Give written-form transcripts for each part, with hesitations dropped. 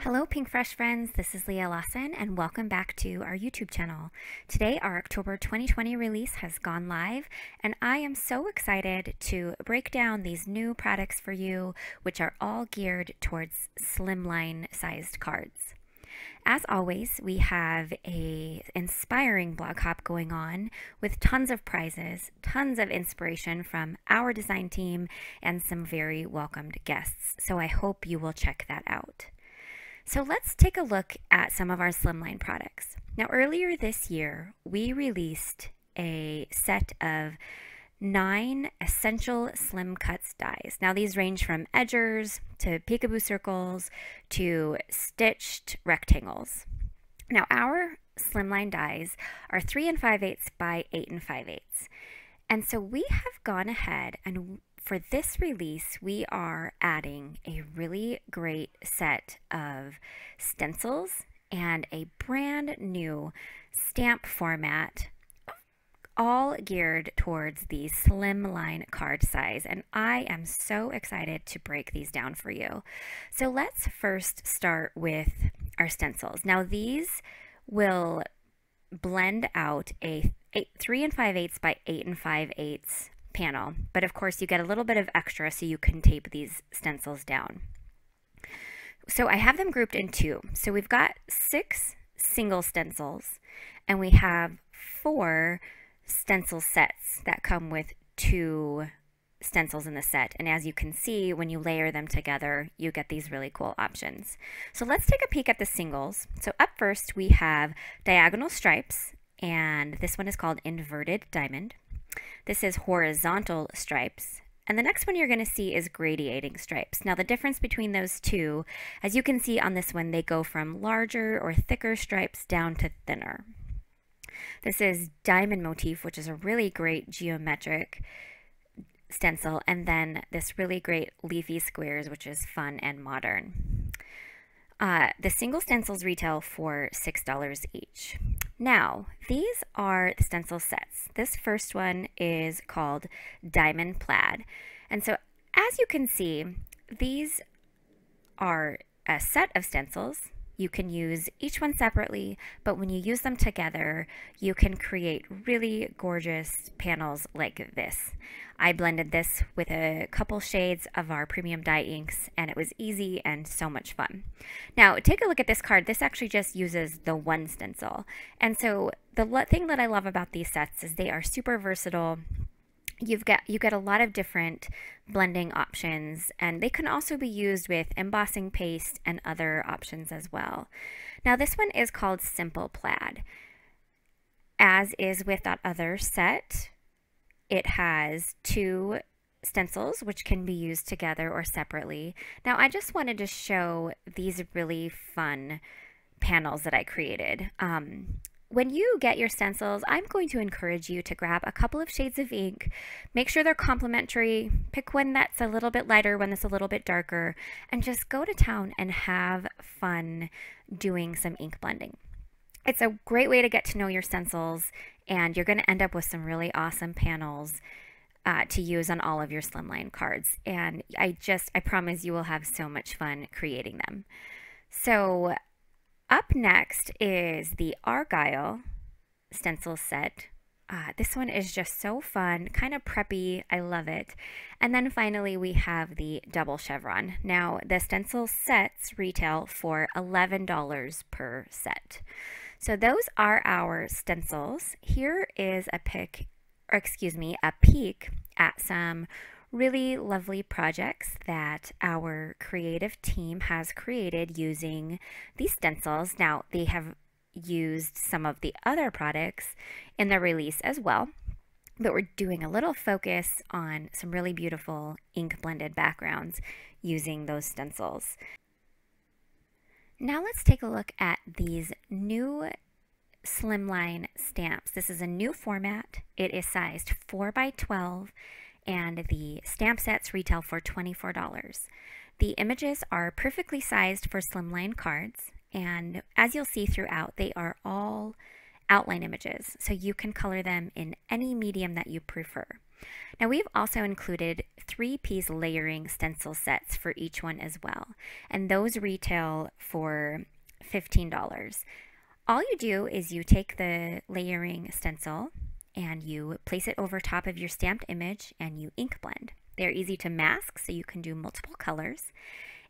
Hello Pink Fresh friends, this is Leah Lawson and welcome back to our YouTube channel. Today our October 2020 release has gone live and I am so excited to break down these new products for you, which are all geared towards slimline sized cards. As always, we have a inspiring blog hop going on with tons of prizes, tons of inspiration from our design team, and some very welcomed guests. So I hope you will check that out. So let's take a look at some of our slimline products. Now earlier this year, we released a set of 9 essential slim cuts dies. Now these range from edgers to peekaboo circles to stitched rectangles. Now our slimline dies are 3 5/8 by 8 5/8. And so we have gone ahead and for this release, we are adding a really great set of stencils and a brand new stamp format, all geared towards the slimline card size. And I am so excited to break these down for you. So let's first start with our stencils. Now these will blend out a 3 5/8 by 8 5/8 panel, but of course you get a little bit of extra so you can tape these stencils down. So I have them grouped in 2. So we've got 6 single stencils and we have 4 stencil sets that come with 2 stencils in the set. And as you can see, when you layer them together, you get these really cool options. So let's take a peek at the singles. So up first we have diagonal stripes, and this one is called inverted diamond. This is horizontal stripes, and the next one you're going to see is gradiating stripes. Now the difference between those two, as you can see on this one, they go from larger or thicker stripes down to thinner. This is diamond motif, which is a really great geometric stencil, and then this really great leafy squares, which is fun and modern. The single stencils retail for $6 each. Now, these are the stencil sets. This first one is called Diamond Plaid. And so, as you can see, these are a set of stencils. You can use each one separately, but when you use them together, you can create really gorgeous panels like this. I blended this with a couple shades of our premium dye inks, and it was easy and so much fun. Now, take a look at this card. This actually just uses the one stencil. And so the thing that I love about these sets is they are super versatile. You get a lot of different blending options, and they can also be used with embossing paste and other options as well. Now this one is called Simple Plaid. As is with that other set, it has 2 stencils which can be used together or separately. Now I just wanted to show these really fun panels that I created. When you get your stencils, I'm going to encourage you to grab a couple of shades of ink, make sure they're complementary, pick one that's a little bit lighter, one that's a little bit darker, and just go to town and have fun doing some ink blending. It's a great way to get to know your stencils, and you're going to end up with some really awesome panels to use on all of your slimline cards. And I promise you will have so much fun creating them. So up next is the Argyle Stencil Set. This one is just so fun, kind of preppy. I love it. And then finally we have the double chevron. Now the stencil sets retail for $11 per set. So those are our stencils. Here is a peek at some really lovely projects that our creative team has created using these stencils. Now, they have used some of the other products in the release as well, but we're doing a little focus on some really beautiful ink blended backgrounds using those stencils. Now let's take a look at these new slimline stamps. This is a new format. It is sized 4 by 12. And the stamp sets retail for $24. The images are perfectly sized for slimline cards, and as you'll see throughout, they are all outline images, so you can color them in any medium that you prefer. Now we've also included 3-piece layering stencil sets for each one as well, and those retail for $15. All you do is you take the layering stencil and you place it over top of your stamped image and you ink blend. They're easy to mask, so you can do multiple colors,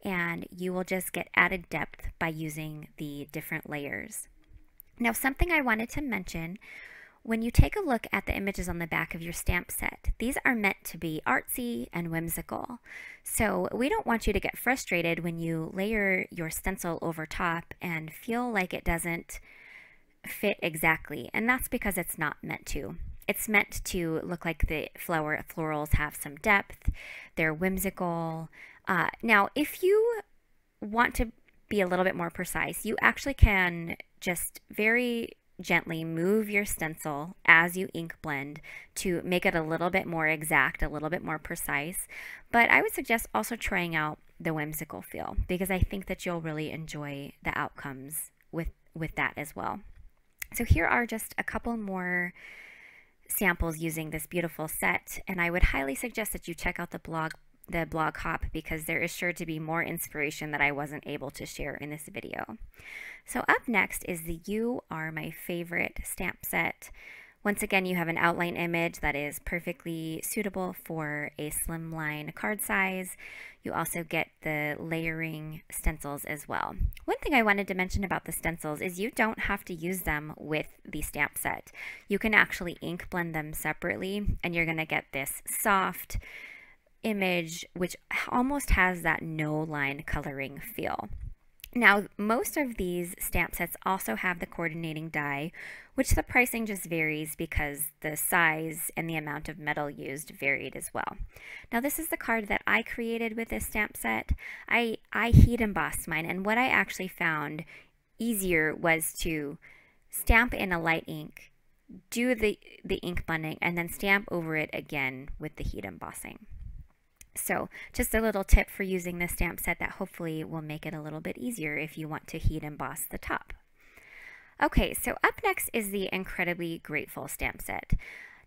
and you will just get added depth by using the different layers. Now, something I wanted to mention, when you take a look at the images on the back of your stamp set, these are meant to be artsy and whimsical. So we don't want you to get frustrated when you layer your stencil over top and feel like it doesn't fit exactly, and that's because it's not meant to. It's meant to look like the florals have some depth, they're whimsical. Now, if you want to be a little bit more precise, you actually can just very gently move your stencil as you ink blend to make it a little bit more exact, a little bit more precise. But I would suggest also trying out the whimsical feel, because I think that you'll really enjoy the outcomes with that as well. So here are just a couple more samples using this beautiful set, and I would highly suggest that you check out the blog hop, because there is sure to be more inspiration that I wasn't able to share in this video. So up next is the You Are My Favorite stamp set. Once again, you have an outline image that is perfectly suitable for a slimline card size. You also get the layering stencils as well. One thing I wanted to mention about the stencils is you don't have to use them with the stamp set. You can actually ink blend them separately, and you're going to get this soft image which almost has that no line coloring feel. Now, most of these stamp sets also have the coordinating die, which the pricing just varies because the size and the amount of metal used varied as well. Now, this is the card that I created with this stamp set. I heat embossed mine, and what I actually found easier was to stamp in a light ink, do the ink blending, and then stamp over it again with the heat embossing. So just a little tip for using this stamp set that hopefully will make it a little bit easier if you want to heat emboss the top. Okay, so up next is the Incredibly Grateful stamp set.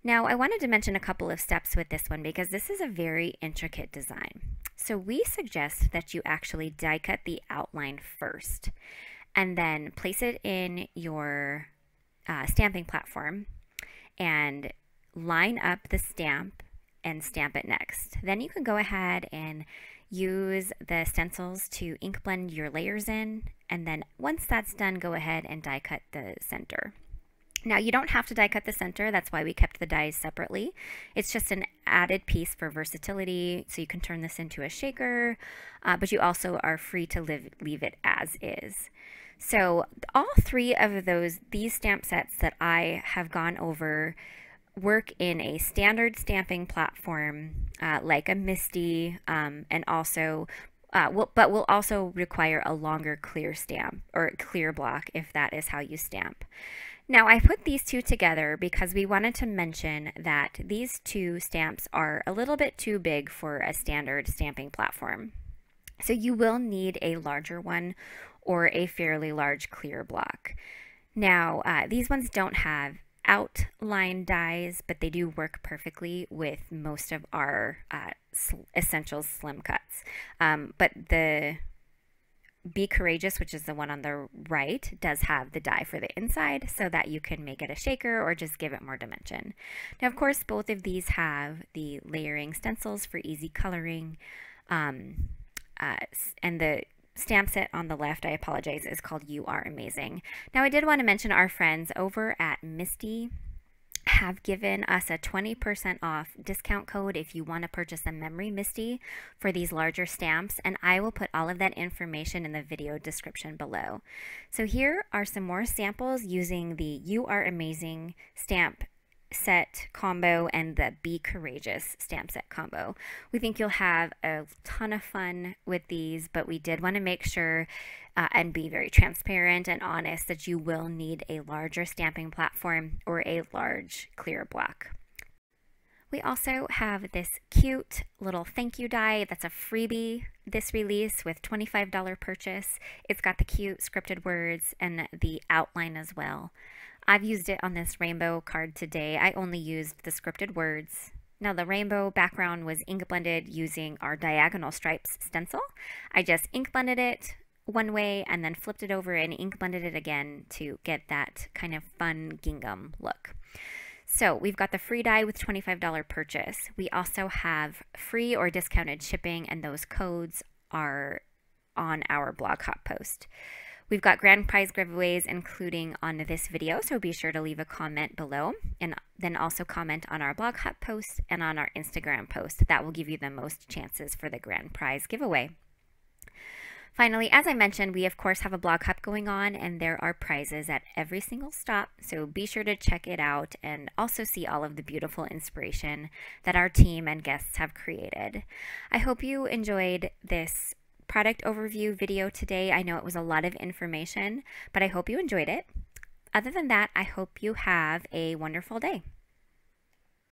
Now, I wanted to mention a couple of steps with this one because this is a very intricate design. So we suggest that you actually die cut the outline first and then place it in your stamping platform and line up the stamp and stamp it next. Then you can go ahead and use the stencils to ink blend your layers in, and then once that's done, go ahead and die cut the center. Now, you don't have to die cut the center, that's why we kept the dies separately. It's just an added piece for versatility, so you can turn this into a shaker, but you also are free to leave it as is. So all three of these stamp sets that I have gone over work in a standard stamping platform like a MISTI, and also will also require a longer clear stamp or clear block if that is how you stamp. Now, I put these two together because we wanted to mention that these two stamps are a little bit too big for a standard stamping platform. So you will need a larger one or a fairly large clear block. Now, these ones don't have outline dies, but they do work perfectly with most of our Essentials slim cuts. But the Be Courageous, which is the one on the right, does have the die for the inside so that you can make it a shaker or just give it more dimension. Now, of course, both of these have the layering stencils for easy coloring, and the stamp set on the left, I apologize, is called You Are Amazing. Now, I did want to mention our friends over at MISTI have given us a 20% off discount code if you want to purchase a memory MISTI for these larger stamps, and I will put all of that information in the video description below. So here are some more samples using the You Are Amazing stamp set combo and the Be Courageous stamp set combo. We think you'll have a ton of fun with these, but we did want to make sure and be very transparent and honest that you will need a larger stamping platform or a large clear block. We also have this cute little thank you die that's a freebie this release with $25 purchase. It's got the cute scripted words and the outline as well. I've used it on this rainbow card today. I only used the scripted words Now the rainbow background was ink blended using our Diagonal Stripes stencil. I just ink blended it one way and then flipped it over and ink blended it again to get that kind of fun gingham look. So we've got the free die with $25 purchase. We also have free or discounted shipping, and those codes are on our blog hop post. We've got grand prize giveaways including on this video, so be sure to leave a comment below and then also comment on our blog hop post and on our Instagram post. That will give you the most chances for the grand prize giveaway. Finally, as I mentioned, we of course have a blog hop going on, and there are prizes at every single stop, so be sure to check it out and also see all of the beautiful inspiration that our team and guests have created. I hope you enjoyed this product overview video today. I know it was a lot of information, but I hope you enjoyed it. Other than that, I hope you have a wonderful day.